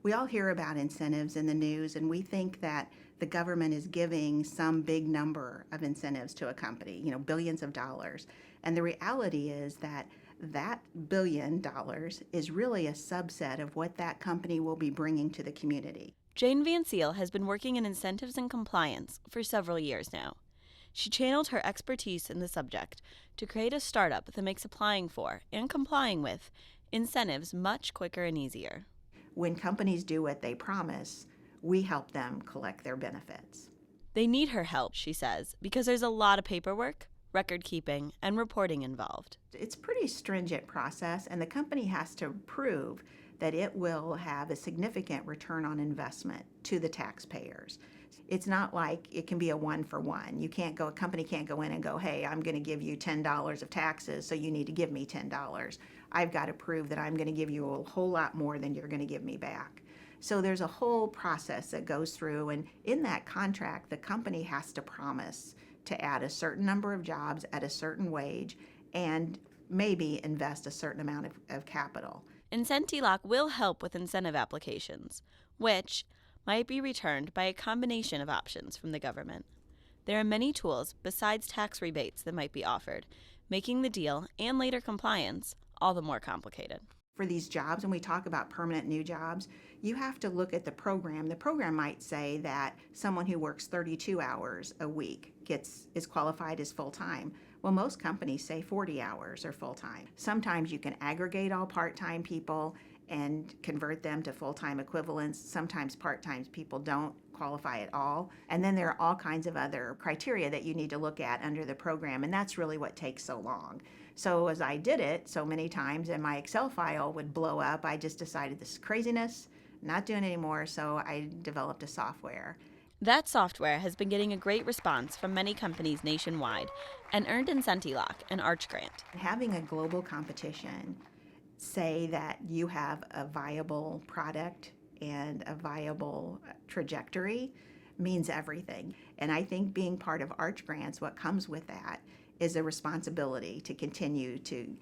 We all hear about incentives in the news, and we think that the government is giving some big number of incentives to a company, billions of dollars. And the reality is that that $1 billion is really a subset of what that company will be bringing to the community. Jane Van Seal has been working in incentives and compliance for several years now. She channeled her expertise in the subject to create a startup that makes applying for and complying with incentives much quicker and easier. When companies do what they promise, we help them collect their benefits. They need her help, she says, because there's a lot of paperwork, record keeping, and reporting involved. It's a pretty stringent process, and the company has to prove that it will have a significant return on investment to the taxpayers. It's not like it can be a one-for-one. A company can't go in and go, hey, I'm going to give you $10 of taxes, so you need to give me $10. I've got to prove that I'm going to give you a whole lot more than you're going to give me back. So there's a whole process that goes through, and in that contract, the company has to promise to add a certain number of jobs at a certain wage and maybe invest a certain amount of capital. IncentiLock will help with incentive applications, which might be returned by a combination of options from the government. There are many tools besides tax rebates that might be offered, making the deal and later compliance all the more complicated. For these jobs, when we talk about permanent new jobs, you have to look at the program. The program might say that someone who works 32 hours a week is qualified as full-time. Well, most companies say 40 hours are full-time. Sometimes you can aggregate all part-time people and convert them to full-time equivalents. Sometimes part-time people don't qualify at all. And then there are all kinds of other criteria that you need to look at under the program, and that's really what takes so long. So as I did it so many times and my Excel file would blow up, I just decided this is craziness, not doing it anymore, so I developed a software. That software has been getting a great response from many companies nationwide and earned IncentiLock an Arch grant. Having a global competition say that you have a viable product and a viable trajectory means everything. And I think being part of Arch grants, what comes with that is a responsibility to continue to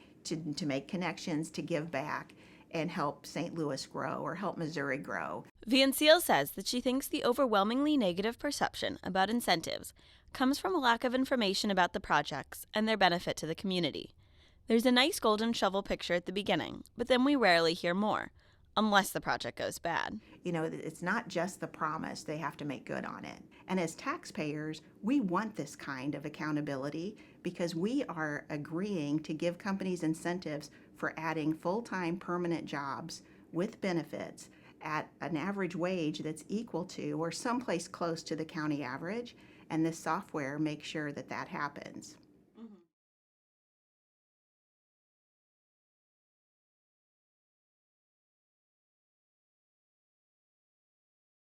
make connections, to give back, and help St. Louis grow or help Missouri grow. Van Seal says that she thinks the overwhelmingly negative perception about incentives comes from a lack of information about the projects and their benefit to the community. There's a nice golden shovel picture at the beginning, but then we rarely hear more, unless the project goes bad. It's not just the promise, they have to make good on it. And as taxpayers, we want this kind of accountability because we are agreeing to give companies incentives for adding full-time permanent jobs with benefits at an average wage that's equal to or someplace close to the county average, and this software makes sure that that happens.